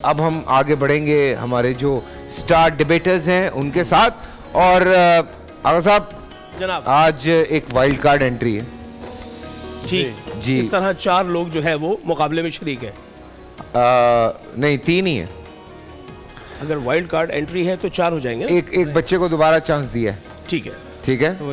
اب ہم آگے بڑھیں گے ہمارے جو سٹار ڈیبیٹرز ہیں ان کے ساتھ. اور آغا صاحب جناب آج ایک وائلڈ کارڈ انٹری ہے. جی اس طرح 4 لوگ جو ہے وہ مقابلے میں شریک ہیں. نہیں 3 ہی ہیں. اگر وائلڈ کارڈ انٹری ہے تو 4 ہو جائیں گے. ایک بچے کو دوبارہ چانس دیا ہے. ٹھیک ہے تو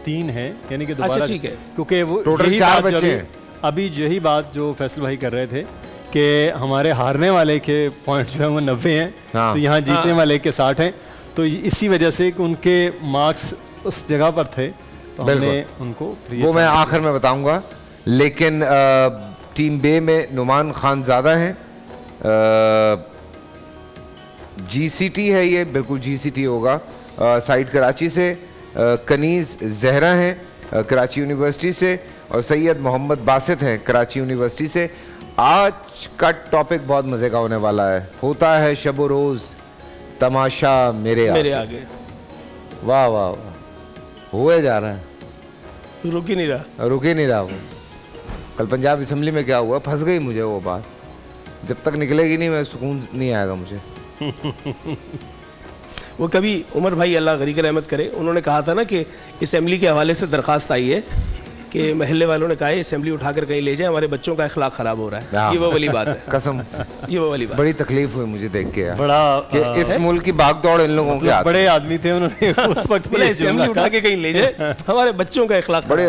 3 ہیں یعنی کہ دوبارہ ٹھیک ہے کیونکہ وہ ٹوٹل 4 بچے ہیں. ابھی یہی بات جو فیصل بھائی کر رہے تھے کہ ہمارے ہارنے والے کے پوائنٹ جو ہیں وہ 90 ہیں تو یہاں جیتنے والے کے 60 ہیں. تو اسی وجہ سے کہ ان کے مارکس اس جگہ پر تھے تو ہم نے ان کو وہ میں آخر میں بتاؤں گا. لیکن ٹیم بے میں نعمان خان زیادہ ہیں. جی سی ٹی ہے, یہ بالکل جی سی ٹی ہوگا. سائیڈ کراچی سے کنیز زہرا ہیں کراچی یونیورسٹی سے, اور سید محمد باسط ہیں کراچی یونیورسٹی سے. آج کا ٹاپک بہت مزے کا ہونے والا ہے. ہوتا ہے شب و روز تماشا میرے آگے. واہ واہ واہ, ہوئے جا رہا ہے, رک ہی نہیں رہا. وہ کل پنجاب اسمبلی میں کیا ہوا, پھنس گئی مجھے وہ بات. جب تک نکلے گی نہیں میں سکون نہیں آئے گا مجھے. وہ کبھی عمر بھائی اللہ غریق رحمت کرے, انہوں نے کہا تھا نا کہ اسمبلی کے حوالے سے درخواست آئی ہے کہ محلے والوں نے کہا ہے اسمبلی اٹھا کر کہیں لے جائیں, ہمارے بچوں کا اخلاق خراب ہو رہا ہے. یہ وہ والی بات ہے, قسم یہ وہ والی بات. بڑی تکلیف ہوئی مجھے دیکھ کے بڑا کہ اس ملک کی بھاگ دوڑ ان لوگوں کے بڑے آدمی تھے, انہوں نے اس وقت اسمبلی اٹھا کے کہیں لے جائیں, ہمارے بچوں کا اخلاق. بڑے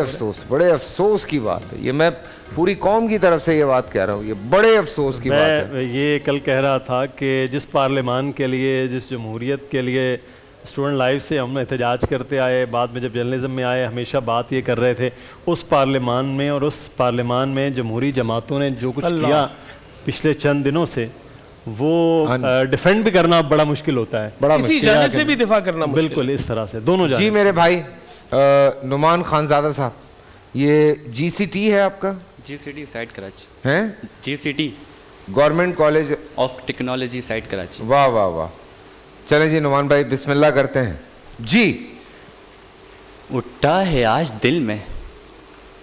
افسوس کی بات ہے یہ. میں پوری قوم کی طرف سے یہ بات کہہ رہا ہوں, یہ بڑے افسوس کی بات ہے. یہ کل کہہ رہا تھا کہ جس پارلیمان کے لیے, جس جمہوریت کے لیے اسٹوڈنٹ لائف سے ہم احتجاج کرتے آئے, بعد میں جب جرنلزم میں آئے ہمیشہ بات یہ کر رہے تھے, اس پارلیمان میں اور اس پارلیمان میں جمہوری جماعتوں نے جو کچھ کیا پچھلے چند دنوں سے, وہ ڈیفینڈ بھی کرنا بڑا مشکل ہوتا ہے. اسی جانب سے بھی دفاع کرنا بالکل اس طرح سے دونوں جانب. جی میرے بھائی نعمان خان زادہ صاحب, یہ جی سی ٹی ہے آپ کا؟ G C T SITE Karachi ہیں, G C T government college of technology SITE Karachi. واہ واہ واہ. چلیں جی نعمان بھائی بسم اللہ کرتے ہیں جی. اٹھا ہے آج دل میں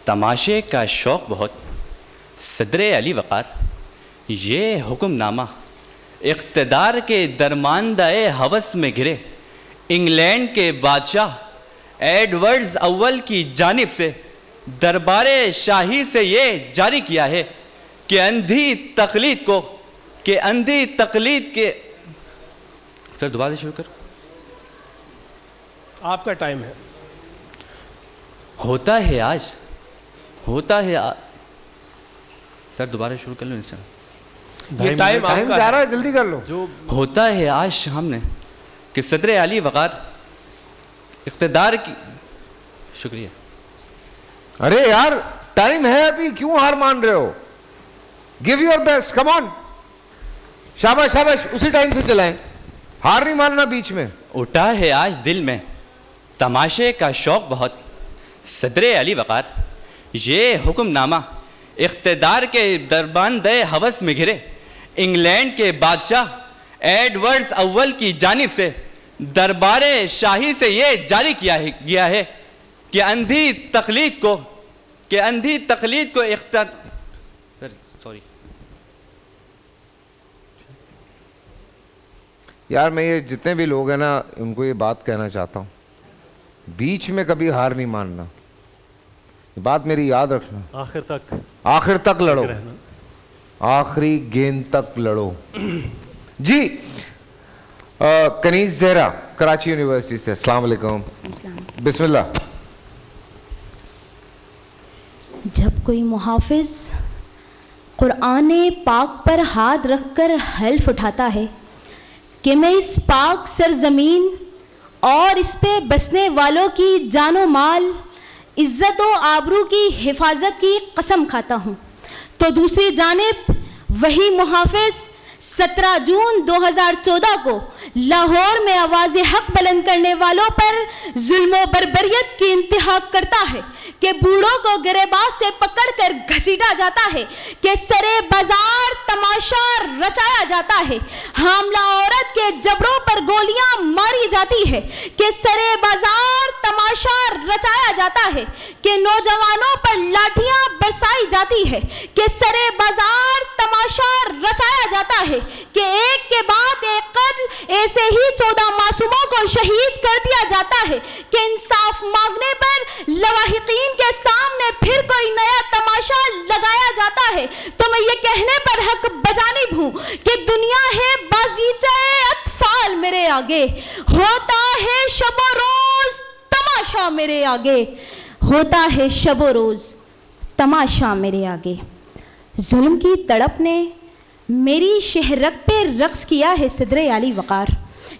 تماشے کا شوق بہت, صدر علی وقار یہ حکم نامہ اقتدار کے درماندہ ہوس میں گرے, انگلینڈ کے بادشاہ ایڈورڈز اول کی جانب سے دربار شاہی سے یہ جاری کیا ہے کہ اندھی تقلید کے سر دوبارہ سے شروع کر. آپ کا ٹائم ہے. ہوتا ہے سر دوبارہ شروع کر لو انشاءاللہ. یہ ٹائم جا رہا ہے, جلدی کر لو. ہوتا ہے آج شام نے کہ صدر علی وقار اقتدار کی. شکریہ. ارے یار ٹائم ہے ابھی, کیوں ہار مان رہے ہو؟ گیو یور بیسٹ, کم آن. شاباش شاباش, اسی ٹائم سے چلائیں, ہار نہیں ماننا بیچ میں. اٹھا ہے آج دل میں تماشے کا شوق بہت, صدر علی وقار یہ حکم نامہ اقتدار کے درباندہ ہوس میں گرے, انگلینڈ کے بادشاہ ایڈورڈز اول کی جانب سے دربار شاہی سے یہ جاری کیا گیا ہے کہ اندھی تقلید کو یار میں یہ جتنے بھی لوگ ہیں نا ان کو یہ بات کہنا چاہتا ہوں, بیچ میں کبھی ہار نہیں ماننا. بات میری یاد رکھنا, آخر تک لڑو, آخری گیند تک لڑو. جی کنیز زہرا کراچی یونیورسٹی سے, السلام علیکم. بسم اللہ. جب کوئی محافظ قرآن پاک پر ہاتھ رکھ کر حلف اٹھاتا ہے کہ میں اس پاک سرزمین اور اس پہ بسنے والوں کی جان و مال, عزت و آبرو کی حفاظت کی قسم کھاتا ہوں, تو دوسری جانب وہی محافظ 17 جون 2014 کو لاہور میں آواز حق بلند کرنے والوں پر ظلم و بربریت کی انتہا کرتا ہے، کہ بوڑھوں کو گریباں سے پکڑ کر گھسیٹا جاتا ہے، کہ سرے بازار تماشا رچایا جاتا ہے، حاملہ عورت کے جبڑوں پر گولیاں ماری جاتی ہے، کہ سرے بازار تماشا رچایا جاتا ہے، کہ نوجوانوں پر لاٹھیاں برسائی جاتی ہے، کہ سرے بازار تماشا رچایا جاتا ہے، کہ ایک کے بعد ایک قتل ایسے ہی 14 معصوموں کو شہید کر دیا جاتا ہے، کہ انصاف مانگنے پر لواحقین کے سامنے پھر کوئی نیا تماشا لگایا جاتا ہے۔ تو میں یہ کہنے پر حق بجانب ہوں کہ دنیا ہے بازیچہ اطفال میرے آگے، ہوتا ہے شب و روز تماشا میرے آگے، ہوتا ہے شب و روز تماشا میرے آگے۔ ظلم کی تڑپ نے میری شہرک پہ رقص کیا ہے صدر علی وقار،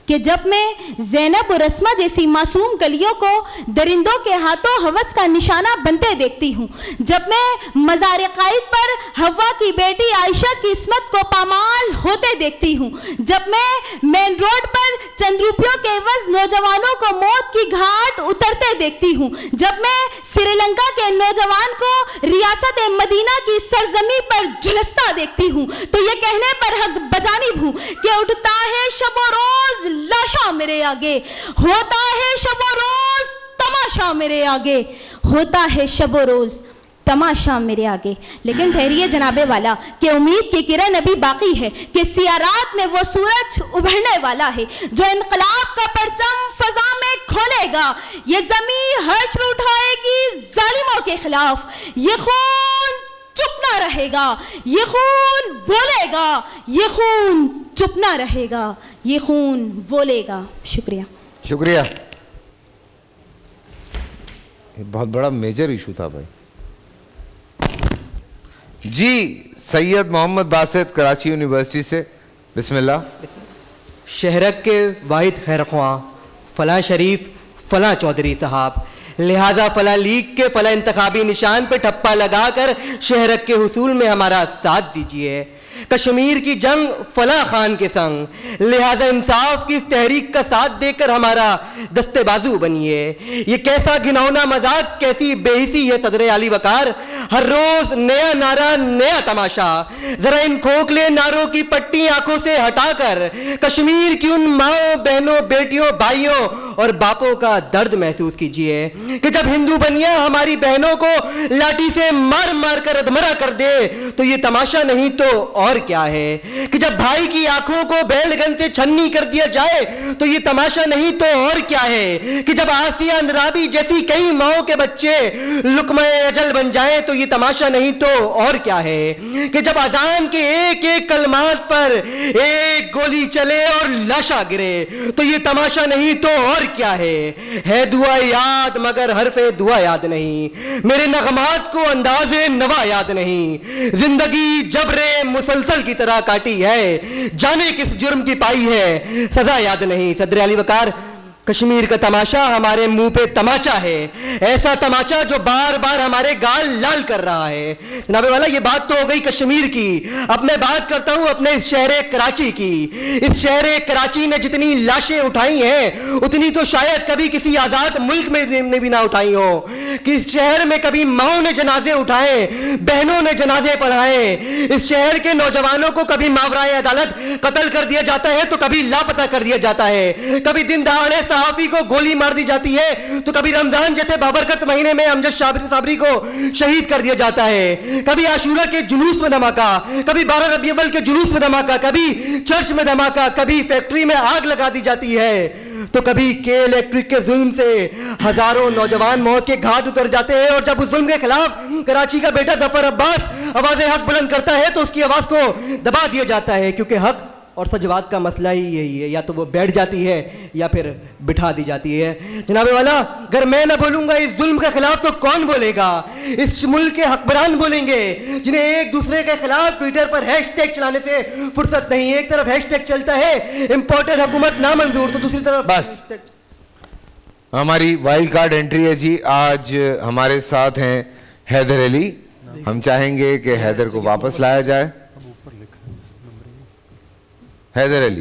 کہ جب میں زینب اور اسما جیسی معصوم کلیوں کو درندوں کے ہاتھوں ہوس کا نشانہ بنتے دیکھتی ہوں، جب میں مزار قائد پر حوا کی بیٹی عائشہ کی عصمت کو پامال ہوتے دیکھتی ہوں، جب میں مین روڈ پر چند روپیوں کے عوض نوجوانوں کو موت کی گھاٹ اترتے دیکھتی ہوں، جب میں سری لنکا کے نوجوان کو ریاست مدینہ کی سرزمین پر جھلستا دیکھتی ہوں، تو یہ کہنے پر حق بجانب ہوں کہ اٹھتا ہے شب و روز لاشا میرے آگے، ہوتا ہے شب و روز تماشا میرے آگے، ہوتا ہے شب و روز تماشا میرے آگے۔ لیکن ٹھہریے جناب والا کہ امید کی کرن ابھی باقی ہے، کہ سیاہ رات میں وہ سورج ابھرنے والا ہے جو انقلاب کا پرچم فضا میں کھولے گا، یہ زمین حشر اٹھائے گی ظالموں کے خلاف، یہ خون چپ نہ رہے گا، یہ خون بولے گا، یہ خون چپ نہ رہے گا، یہ خون بولے گا۔ شکریہ شکریہ۔ یہ بہت بڑا میجر ایشو تھا بھائی۔ جی سید محمد باسط کراچی یونیورسٹی سے، بسم اللہ۔ شہرک کے واحد خیر خواہ فلاں شریف فلاں چودھری صاحب، لہذا فلاں لیگ کے فلاں انتخابی نشان پہ ٹھپا لگا کر شہرک کے حصول میں ہمارا ساتھ دیجیے۔ کشمیر کی جنگ فلاں خان کے سنگ، لہذا انصاف کی اس تحریک کا ساتھ دے کر ہمارا دستے بازو بنیے۔ یہ کیسا گھناؤنا مذاق، کیسی بے حسی ہے صدر علی وقار، ہر روز نیا نعرہ نیا تماشا۔ ذرا ان کھوکھلے نعروں کی پٹی آنکھوں سے ہٹا کر کشمیر کی ان ماؤں بہنوں بیٹیوں بھائیوں اور باپوں کا درد محسوس کیجیے کہ جب ہندو بنیا ہماری بہنوں کو لاٹھی سے مار مار کر ادمرا کر دے تو یہ تماشا نہیں تو اور کیا ہے، کہ جب بھائی کی آنکھوں کو بیل گن سے چھنی کر دیا جائے تو یہ تماشا نہیں تو اور کیا ہے، کہ جب آسیہ اندرابی جیسی کئی ماؤں کے بچے لقمہ اجل بن جائیں تو یہ تماشا نہیں تو اور کیا ہے، کہ جب اذان کے ایک ایک کلمات پر ایک گولی چلے اور لاشا گرے تو یہ تماشا نہیں تو اور کیا ہے دعا یاد مگر حرف دعا یاد نہیں، میرے نغمات کو انداز نوا یاد نہیں، زندگی جبر مسلسل کی طرح کاٹی ہے، جانے کس جرم کی پائی ہے سزا یاد نہیں۔ صدر علی وقار، کشمیر کا تماشا ہمارے منہ پہ تماچا ہے، ایسا تماچا جو بار بار ہمارے گال لال کر رہا ہے۔ جناب والا یہ بات تو ہو گئی کشمیر کی، اب میں بات کرتا ہوں اپنے اس شہر کراچی کی۔ اس شہر کراچی نے جتنی لاشیں اٹھائی ہیں اتنی تو شاید کبھی کسی آزاد ملک میں نے بھی نہ اٹھائی ہوں، کہ اس شہر میں کبھی ماؤں نے جنازے اٹھائے، بہنوں نے جنازے پڑھائے، اس شہر کے نوجوانوں کو کبھی ماورائے عدالت قتل کر دیا جاتا ہے تو کبھی لاپتہ کر دیا جاتا ہے، کبھی دن دہاڑے صحافی کو گولی مار دی جاتی ہے تو کبھی رمضان جیسے بابرکت مہینے میں امجد صابری کو شہید کر دیا جاتا ہے، کبھی عاشورہ کے جلوس میں دھماکہ، کبھی 12 ربیع الاول کے جلوس میں دھماکہ، کبھی چرچ میں دھماکہ، کبھی فیکٹری میں آگ لگا دی جاتی ہے، تو کبھی کے الیکٹرک کے ظلم سے ہزاروں نوجوان موت کے گھاٹ اتر جاتے ہیں۔ اور جب اس ظلم کے خلاف کراچی کا بیٹا ظفر عباس آواز حق بلند کرتا ہے تو اس کی آواز کو دبا دیا جاتا ہے، کیونکہ حق اور سچ بات کا مسئلہ ہی یہی ہے، یا تو وہ بیٹھ جاتی ہے یا پھر بٹھا دی جاتی ہے۔ جناب والا، اگر میں نہ بولوں گا اس ظلم کے خلاف تو کون بولے گا؟ اس ملک کے حکمران بولیں گے جنہیں ایک دوسرے کے خلاف ٹویٹر پر ہیش ٹیگ چلانے سے فرصت نہیں۔ ایک طرف ہیش ٹیگ چلتا ہے امپورٹڈ حکومت نامنظور، تو دوسری طرف بس ہماری وائلڈ کارڈ انٹری ہے جی۔ آج ہمارے ساتھ ہیں حیدر علی، ہم چاہیں گے کہ حیدر کو واپس لایا جائے۔ حیدر علی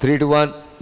3 2 1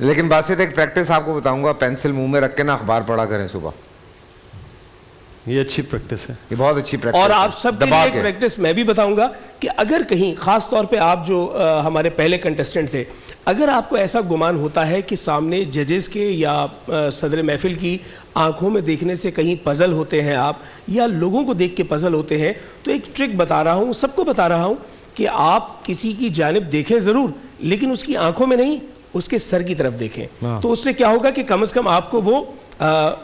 لیکن باسط ایک پریکٹس آپ کو بتاؤں گا, پینسل منہ میں رکھ کے نا اخبار پڑھا کریں صبح, یہ اچھی پریکٹس ہے, یہ بہت اچھی پریکٹس. اور آپ سب کے لیے ایک پریکٹس میں بھی بتاؤں گا کہ اگر کہیں خاص طور پہ آپ جو ہمارے پہلے کنٹسٹنٹ تھے, اگر آپ کو ایسا گمان ہوتا ہے کہ سامنے ججز کے یا صدر محفل کی آنکھوں میں دیکھنے سے کہیں پزل ہوتے ہیں آپ, یا لوگوں کو دیکھ کے پزل ہوتے ہیں, تو ایک ٹرک بتا رہا ہوں, سب کو بتا رہا ہوں کہ آپ کسی کی جانب دیکھیں ضرور, لیکن اس کی آنکھوں میں نہیں, اس کے سر کی طرف دیکھیں. تو اس سے کیا ہوگا کہ کم از کم آپ کو وہ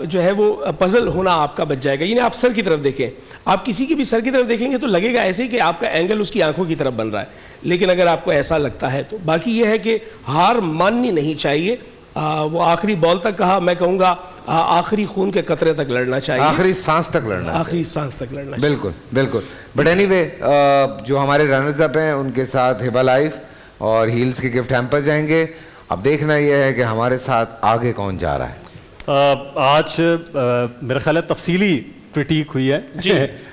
جو ہے وہ پزل ہونا آپ کا بچ جائے گا. یعنی آپ سر کی طرف دیکھیں, آپ کسی کی بھی سر کی طرف دیکھیں گے تو لگے گا ایسے ہی کہ آپ کا اینگل اس کی آنکھوں کی طرف بن رہا ہے. لیکن اگر آپ کو ایسا لگتا ہے تو باقی یہ ہے کہ ہار ماننی نہیں چاہیے. وہ آخری بال تک کہا, میں کہوں گا آخری خون کے قطرے تک لڑنا چاہیے, آخری سانس تک لڑنا, آخری سانس تک لڑنا چاہیے. بالکل بالکل. بٹ اینی وے, جو ہمارے رنرز اپ ہیں ان کے ساتھ ہبا لائف اور ہیلز کے گفٹ ہیمپر جائیں گے. اب دیکھنا یہ ہے کہ ہمارے ساتھ آگے کون جا رہا ہے. آج میرا خیال ہے تفصیلی کرٹیک ہوئی ہے,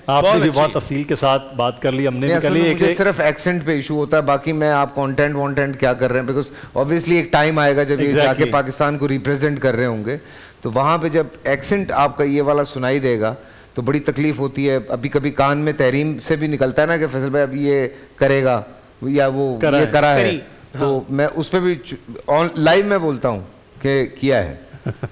آپ نے بھی بہت تفصیل کے ساتھ بات کر لی, ہم نے بھی کر لی. مجھے صرف ایکسنٹ پہ ایشو ہوتا ہے, باقی میں آپ کانٹینٹ وانٹینٹ کیا کر رہے ہیں, بیکاز اوبیسلی ایک ٹائم آئے گا جب یہ جا کے پاکستان کو ریپرزینٹ کر رہے ہوں گے, تو وہاں پہ جب ایکسنٹ آپ کا یہ والا سنائی دے گا تو بڑی تکلیف ہوتی ہے. ابھی کبھی کان میں تحریم سے بھی نکلتا ہے نا کہ فیصل بھائی اب یہ کرے گا یا وہ یہ کرا ہے, تو میں اس پہ بھی لائیو میں بولتا ہوں کہ کیا ہے,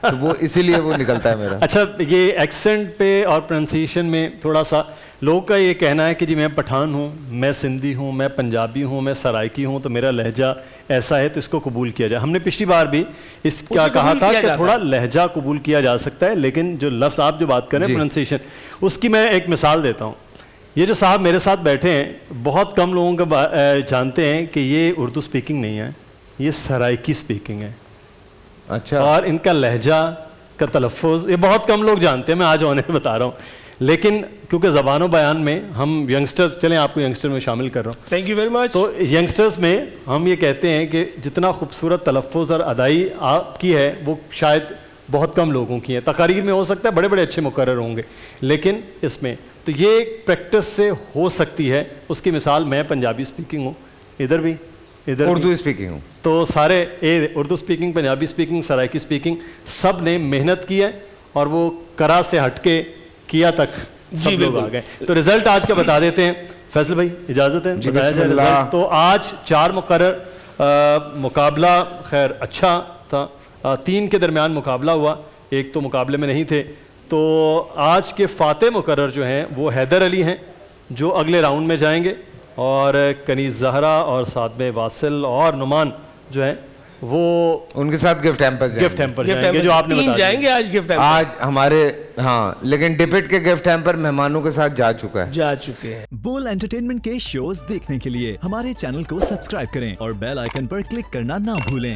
تو وہ اسی لیے وہ نکلتا ہے میرا. اچھا, یہ ایکسنٹ پہ اور پروننسیشن میں تھوڑا سا لوگوں کا یہ کہنا ہے کہ جی میں پٹھان ہوں, میں سندھی ہوں, میں پنجابی ہوں, میں سرائکی ہوں, تو میرا لہجہ ایسا ہے تو اس کو قبول کیا جائے. ہم نے پچھلی بار بھی اس کا کہا تھا کہ تھوڑا لہجہ قبول کیا جا سکتا ہے, لیکن جو لفظ آپ جو بات کریں پروننسیشن, اس کی میں ایک مثال دیتا ہوں. یہ جو صاحب میرے ساتھ بیٹھے ہیں, بہت کم لوگوں کا جانتے ہیں کہ یہ اردو سپیکنگ نہیں ہے, یہ سرائکی سپیکنگ ہے. اچھا, اور ان کا لہجہ کا تلفظ یہ بہت کم لوگ جانتے ہیں, میں آج انہیں بتا رہا ہوں. لیکن کیونکہ زبان و بیان میں ہم ینگسٹرز, چلیں آپ کو ینگسٹر میں شامل کر رہا ہوں, تھینک یو ویری مچ. تو ینگسٹرز میں ہم یہ کہتے ہیں کہ جتنا خوبصورت تلفظ اور ادائی آپ کی ہے وہ شاید بہت کم لوگوں کی ہے. تقاریر میں ہو سکتا ہے بڑے بڑے اچھے مقرر ہوں گے, لیکن اس میں تو یہ ایک پریکٹس سے ہو سکتی ہے. اس کی مثال میں پنجابی سپیکنگ ہوں, ادھر بھی اردو سپیکنگ ہوں, تو سارے Urdu speaking, Punjabi speaking, Saraiki speaking, سب نے محنت کی ہے اور وہ کرا سے ہٹ کے کیا تک سب لوگ آ گئے. تو رزلٹ آج کا بتا دیتے ہیں. فیصل بھائی اجازت ہے بتایا جائے رزلٹ. تو آج 4 مقرر, مقابلہ خیر اچھا تھا, 3 کے درمیان مقابلہ ہوا, ایک تو مقابلے میں نہیں تھے. تو آج کے فاتح مقرر جو ہیں وہ حیدر علی ہیں, جو اگلے راؤنڈ میں جائیں گے, اور کنیز زہرا اور ساتھ میں واصل اور نعمان جو ہیں وہ ان کے ساتھ گفٹ ہیمپر جائیں گے, جو آپ نے بتا جائیں گے آج گفٹ ہیمپر. آج ہمارے ہاں, لیکن ڈپٹ کے گفٹ ہیمپر مہمانوں کے ساتھ جا چکے ہیں. بول انٹرٹینمنٹ کے شوز دیکھنے کے لیے ہمارے چینل کو سبسکرائب کریں اور بیل آئیکن پر کلک کرنا نہ بھولیں.